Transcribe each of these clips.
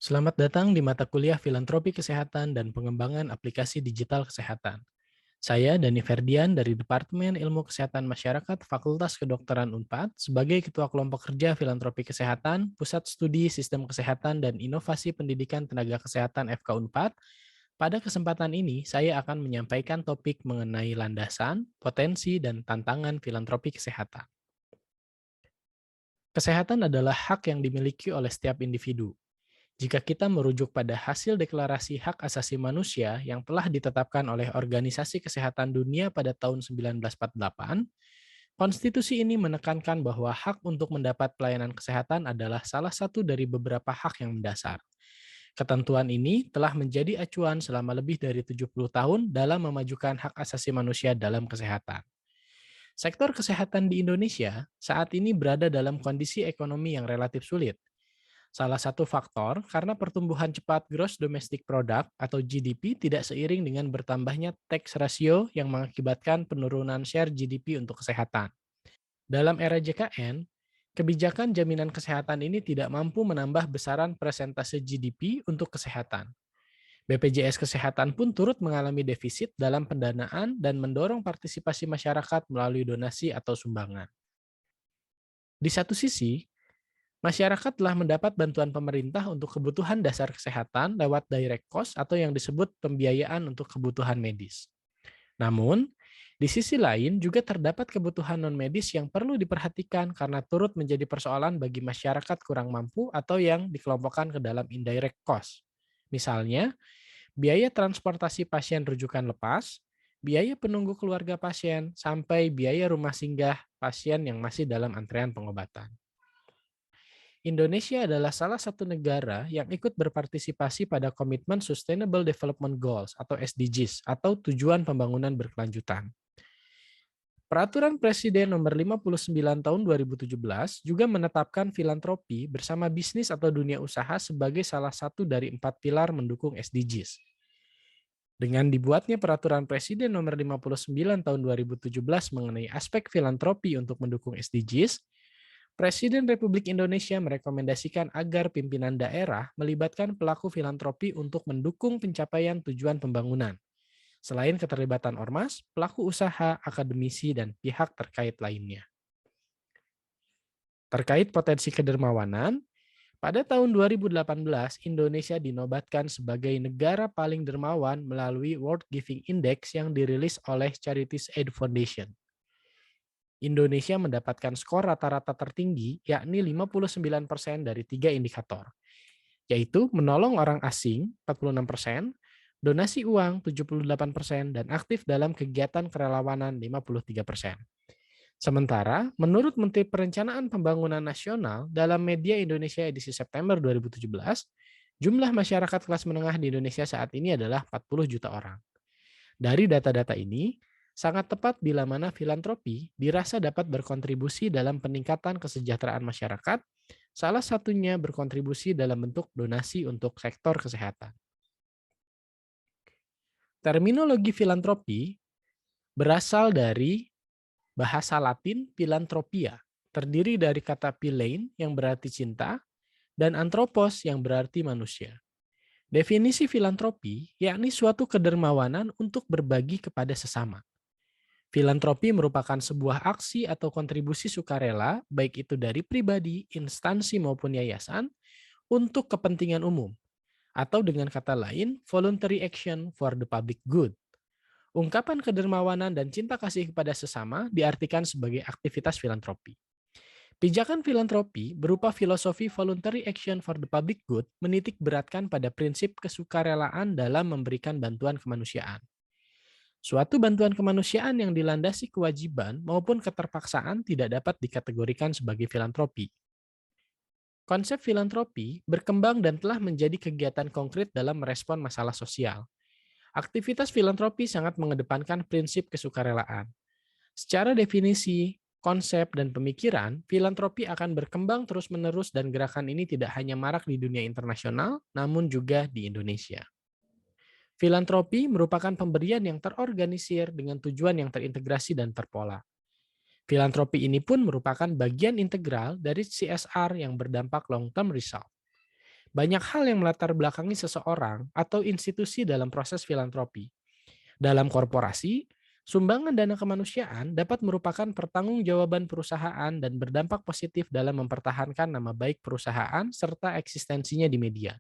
Selamat datang di mata kuliah Filantropi Kesehatan dan Pengembangan Aplikasi Digital Kesehatan. Saya Dani Ferdian dari Departemen Ilmu Kesehatan Masyarakat Fakultas Kedokteran Unpad sebagai Ketua Kelompok Kerja Filantropi Kesehatan, Pusat Studi Sistem Kesehatan dan Inovasi Pendidikan Tenaga Kesehatan FK Unpad. Pada kesempatan ini, saya akan menyampaikan topik mengenai landasan, potensi, dan tantangan filantropi kesehatan. Kesehatan adalah hak yang dimiliki oleh setiap individu. Jika kita merujuk pada hasil Deklarasi Hak Asasi Manusia yang telah ditetapkan oleh Organisasi Kesehatan Dunia pada tahun 1948, konstitusi ini menekankan bahwa hak untuk mendapat pelayanan kesehatan adalah salah satu dari beberapa hak yang mendasar. Ketentuan ini telah menjadi acuan selama lebih dari 70 tahun dalam memajukan hak asasi manusia dalam kesehatan. Sektor kesehatan di Indonesia saat ini berada dalam kondisi ekonomi yang relatif sulit. Salah satu faktor karena pertumbuhan cepat gross domestic product atau GDP tidak seiring dengan bertambahnya tax ratio yang mengakibatkan penurunan share GDP untuk kesehatan. Dalam era JKN, kebijakan jaminan kesehatan ini tidak mampu menambah besaran persentase GDP untuk kesehatan. BPJS Kesehatan pun turut mengalami defisit dalam pendanaan dan mendorong partisipasi masyarakat melalui donasi atau sumbangan. Di satu sisi, masyarakat telah mendapat bantuan pemerintah untuk kebutuhan dasar kesehatan lewat direct cost atau yang disebut pembiayaan untuk kebutuhan medis. Namun, di sisi lain juga terdapat kebutuhan non-medis yang perlu diperhatikan karena turut menjadi persoalan bagi masyarakat kurang mampu atau yang dikelompokkan ke dalam indirect cost. Misalnya, biaya transportasi pasien rujukan lepas, biaya penunggu keluarga pasien, sampai biaya rumah singgah pasien yang masih dalam antrean pengobatan. Indonesia adalah salah satu negara yang ikut berpartisipasi pada Komitmen Sustainable Development Goals atau SDGs atau Tujuan Pembangunan Berkelanjutan. Peraturan Presiden Nomor 59 Tahun 2017 juga menetapkan filantropi bersama bisnis atau dunia usaha sebagai salah satu dari 4 pilar mendukung SDGs. Dengan dibuatnya Peraturan Presiden Nomor 59 Tahun 2017 mengenai aspek filantropi untuk mendukung SDGs, Presiden Republik Indonesia merekomendasikan agar pimpinan daerah melibatkan pelaku filantropi untuk mendukung pencapaian tujuan pembangunan. Selain keterlibatan ormas, pelaku usaha, akademisi, dan pihak terkait lainnya. Terkait potensi kedermawanan, pada tahun 2018 Indonesia dinobatkan sebagai negara paling dermawan melalui World Giving Index yang dirilis oleh Charities Aid Foundation. Indonesia mendapatkan skor rata-rata tertinggi, yakni 59% dari 3 indikator, yaitu menolong orang asing 46%, donasi uang 78%, dan aktif dalam kegiatan kerelawanan 53%. Sementara, menurut Menteri Perencanaan Pembangunan Nasional dalam Media Indonesia edisi September 2017, jumlah masyarakat kelas menengah di Indonesia saat ini adalah 40 juta orang. Dari data-data ini, sangat tepat bila mana filantropi dirasa dapat berkontribusi dalam peningkatan kesejahteraan masyarakat, salah satunya berkontribusi dalam bentuk donasi untuk sektor kesehatan. Terminologi filantropi berasal dari bahasa Latin philanthropia, terdiri dari kata philein yang berarti cinta dan anthropos yang berarti manusia. Definisi filantropi yakni suatu kedermawanan untuk berbagi kepada sesama. Filantropi merupakan sebuah aksi atau kontribusi sukarela, baik itu dari pribadi, instansi maupun yayasan, untuk kepentingan umum, atau dengan kata lain, voluntary action for the public good. Ungkapan kedermawanan dan cinta kasih kepada sesama diartikan sebagai aktivitas filantropi. Pijakan filantropi berupa filosofi voluntary action for the public good menitik beratkan pada prinsip kesukarelaan dalam memberikan bantuan kemanusiaan. Suatu bantuan kemanusiaan yang dilandasi kewajiban maupun keterpaksaan tidak dapat dikategorikan sebagai filantropi. Konsep filantropi berkembang dan telah menjadi kegiatan konkret dalam merespon masalah sosial. Aktivitas filantropi sangat mengedepankan prinsip kesukarelaan. Secara definisi, konsep, dan pemikiran, filantropi akan berkembang terus-menerus dan gerakan ini tidak hanya marak di dunia internasional, namun juga di Indonesia. Filantropi merupakan pemberian yang terorganisir dengan tujuan yang terintegrasi dan terpola. Filantropi ini pun merupakan bagian integral dari CSR yang berdampak long-term result. Banyak hal yang melatar belakangi seseorang atau institusi dalam proses filantropi. Dalam korporasi, sumbangan dana kemanusiaan dapat merupakan pertanggungjawaban perusahaan dan berdampak positif dalam mempertahankan nama baik perusahaan serta eksistensinya di media.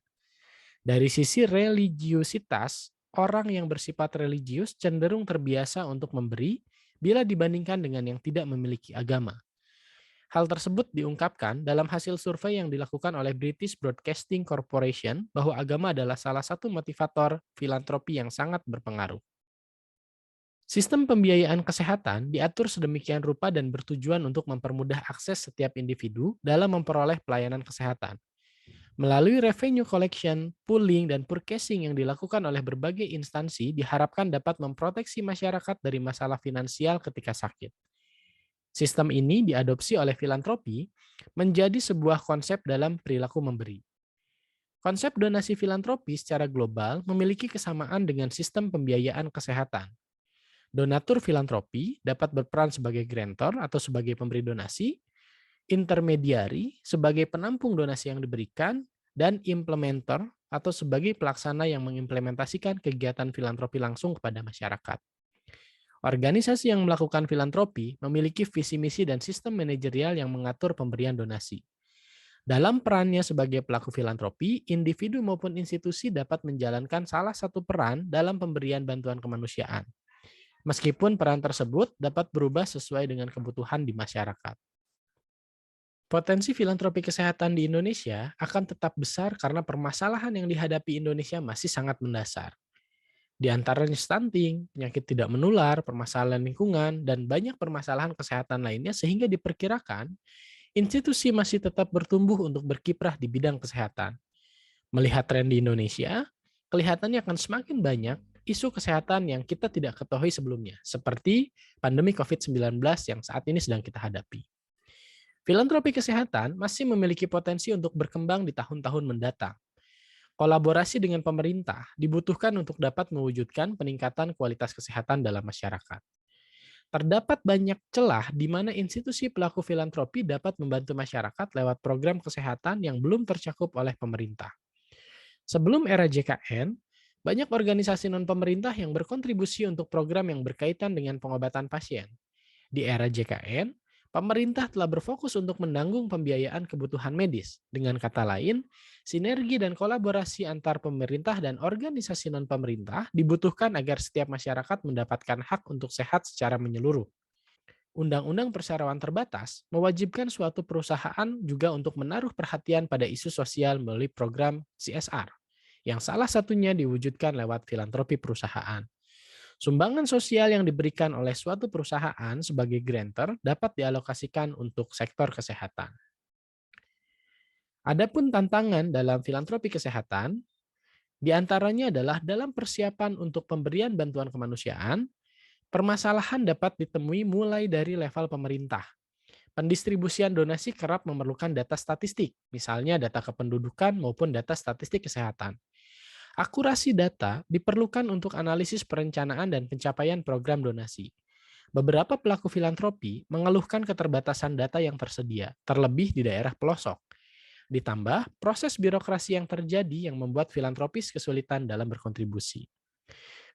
Dari sisi religiusitas, orang yang bersifat religius cenderung terbiasa untuk memberi bila dibandingkan dengan yang tidak memiliki agama. Hal tersebut diungkapkan dalam hasil survei yang dilakukan oleh British Broadcasting Corporation bahwa agama adalah salah satu motivator filantropi yang sangat berpengaruh. Sistem pembiayaan kesehatan diatur sedemikian rupa dan bertujuan untuk mempermudah akses setiap individu dalam memperoleh pelayanan kesehatan. Melalui revenue collection, pooling, dan purchasing yang dilakukan oleh berbagai instansi diharapkan dapat memproteksi masyarakat dari masalah finansial ketika sakit. Sistem ini diadopsi oleh filantropi menjadi sebuah konsep dalam perilaku memberi. Konsep donasi filantropi secara global memiliki kesamaan dengan sistem pembiayaan kesehatan. Donatur filantropi dapat berperan sebagai grantor atau sebagai pemberi donasi, intermediari sebagai penampung donasi yang diberikan, dan implementer atau sebagai pelaksana yang mengimplementasikan kegiatan filantropi langsung kepada masyarakat. Organisasi yang melakukan filantropi memiliki visi misi dan sistem manajerial yang mengatur pemberian donasi. Dalam perannya sebagai pelaku filantropi, individu maupun institusi dapat menjalankan salah satu peran dalam pemberian bantuan kemanusiaan. Meskipun peran tersebut dapat berubah sesuai dengan kebutuhan di masyarakat. Potensi filantropi kesehatan di Indonesia akan tetap besar karena permasalahan yang dihadapi Indonesia masih sangat mendasar. Di antaranya stunting, penyakit tidak menular, permasalahan lingkungan, dan banyak permasalahan kesehatan lainnya sehingga diperkirakan institusi masih tetap bertumbuh untuk berkiprah di bidang kesehatan. Melihat tren di Indonesia, kelihatannya akan semakin banyak isu kesehatan yang kita tidak ketahui sebelumnya, seperti pandemi COVID-19 yang saat ini sedang kita hadapi. Filantropi kesehatan masih memiliki potensi untuk berkembang di tahun-tahun mendatang. Kolaborasi dengan pemerintah dibutuhkan untuk dapat mewujudkan peningkatan kualitas kesehatan dalam masyarakat. Terdapat banyak celah di mana institusi pelaku filantropi dapat membantu masyarakat lewat program kesehatan yang belum tercakup oleh pemerintah. Sebelum era JKN, banyak organisasi non-pemerintah yang berkontribusi untuk program yang berkaitan dengan pengobatan pasien. Di era JKN, pemerintah telah berfokus untuk menanggung pembiayaan kebutuhan medis. Dengan kata lain, sinergi dan kolaborasi antar pemerintah dan organisasi non-pemerintah dibutuhkan agar setiap masyarakat mendapatkan hak untuk sehat secara menyeluruh. Undang-undang Perseroan Terbatas mewajibkan suatu perusahaan juga untuk menaruh perhatian pada isu sosial melalui program CSR, yang salah satunya diwujudkan lewat filantropi perusahaan. Sumbangan sosial yang diberikan oleh suatu perusahaan sebagai grantor dapat dialokasikan untuk sektor kesehatan. Adapun tantangan dalam filantropi kesehatan, di antaranya adalah dalam persiapan untuk pemberian bantuan kemanusiaan, permasalahan dapat ditemui mulai dari level pemerintah. Pendistribusian donasi kerap memerlukan data statistik, misalnya data kependudukan maupun data statistik kesehatan. Akurasi data diperlukan untuk analisis perencanaan dan pencapaian program donasi. Beberapa pelaku filantropi mengeluhkan keterbatasan data yang tersedia, terlebih di daerah pelosok. Ditambah proses birokrasi yang terjadi yang membuat filantropis kesulitan dalam berkontribusi.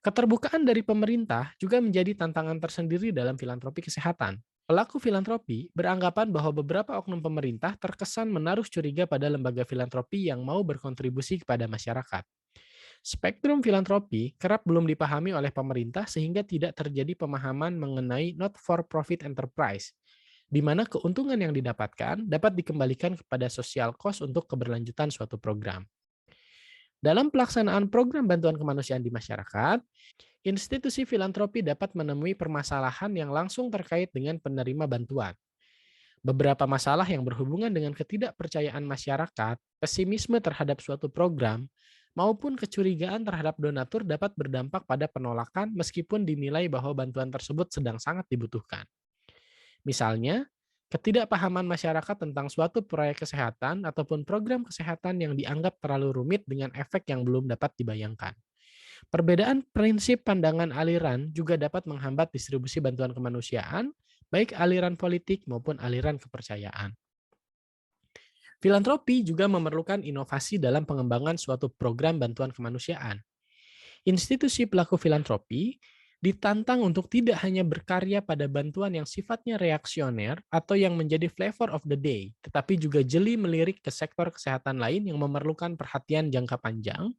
Keterbukaan dari pemerintah juga menjadi tantangan tersendiri dalam filantropi kesehatan. Pelaku filantropi beranggapan bahwa beberapa oknum pemerintah terkesan menaruh curiga pada lembaga filantropi yang mau berkontribusi kepada masyarakat. Spektrum filantropi kerap belum dipahami oleh pemerintah sehingga tidak terjadi pemahaman mengenai not-for-profit enterprise, di mana keuntungan yang didapatkan dapat dikembalikan kepada social cost untuk keberlanjutan suatu program. Dalam pelaksanaan program bantuan kemanusiaan di masyarakat, institusi filantropi dapat menemui permasalahan yang langsung terkait dengan penerima bantuan. Beberapa masalah yang berhubungan dengan ketidakpercayaan masyarakat, pesimisme terhadap suatu program, maupun kecurigaan terhadap donatur dapat berdampak pada penolakan meskipun dinilai bahwa bantuan tersebut sedang sangat dibutuhkan. Misalnya, ketidakpahaman masyarakat tentang suatu proyek kesehatan ataupun program kesehatan yang dianggap terlalu rumit dengan efek yang belum dapat dibayangkan. Perbedaan prinsip pandangan aliran juga dapat menghambat distribusi bantuan kemanusiaan, baik aliran politik maupun aliran kepercayaan. Filantropi juga memerlukan inovasi dalam pengembangan suatu program bantuan kemanusiaan. Institusi pelaku filantropi ditantang untuk tidak hanya berkarya pada bantuan yang sifatnya reaksioner atau yang menjadi flavor of the day, tetapi juga jeli melirik ke sektor kesehatan lain yang memerlukan perhatian jangka panjang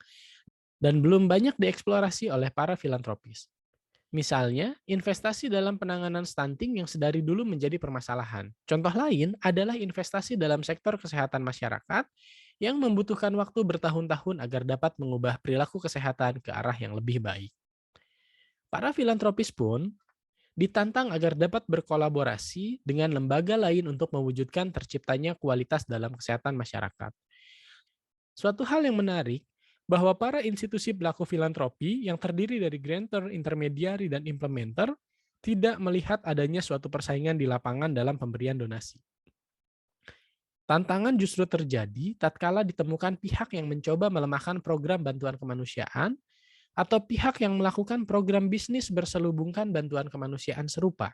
dan belum banyak dieksplorasi oleh para filantropis. Misalnya, investasi dalam penanganan stunting yang sedari dulu menjadi permasalahan. Contoh lain adalah investasi dalam sektor kesehatan masyarakat yang membutuhkan waktu bertahun-tahun agar dapat mengubah perilaku kesehatan ke arah yang lebih baik. Para filantropis pun ditantang agar dapat berkolaborasi dengan lembaga lain untuk mewujudkan terciptanya kualitas dalam kesehatan masyarakat. Suatu hal yang menarik bahwa para institusi pelaku filantropi yang terdiri dari grantor, intermediari, dan implementer tidak melihat adanya suatu persaingan di lapangan dalam pemberian donasi. Tantangan justru terjadi tatkala ditemukan pihak yang mencoba melemahkan program bantuan kemanusiaan atau pihak yang melakukan program bisnis berselubungkan bantuan kemanusiaan serupa.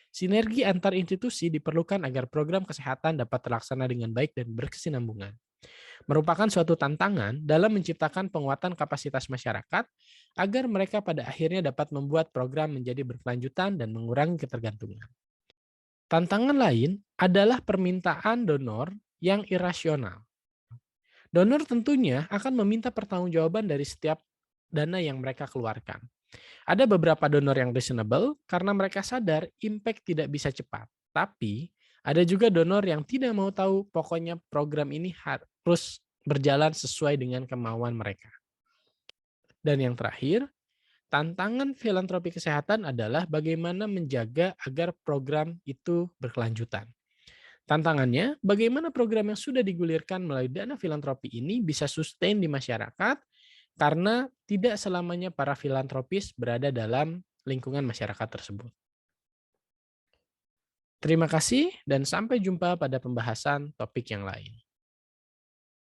Sinergi antar institusi diperlukan agar program kesehatan dapat terlaksana dengan baik dan berkesinambungan. Merupakan suatu tantangan dalam menciptakan penguatan kapasitas masyarakat agar mereka pada akhirnya dapat membuat program menjadi berkelanjutan dan mengurangi ketergantungan. Tantangan lain adalah permintaan donor yang irasional. Donor tentunya akan meminta pertanggungjawaban dari setiap dana yang mereka keluarkan. Ada beberapa donor yang reasonable karena mereka sadar impact tidak bisa cepat. Tapi ada juga donor yang tidak mau tahu, pokoknya program ini harus berjalan sesuai dengan kemauan mereka. Dan yang terakhir, tantangan filantropi kesehatan adalah bagaimana menjaga agar program itu berkelanjutan. Tantangannya, bagaimana program yang sudah digulirkan melalui dana filantropi ini bisa sustain di masyarakat karena tidak selamanya para filantropis berada dalam lingkungan masyarakat tersebut. Terima kasih dan sampai jumpa pada pembahasan topik yang lain.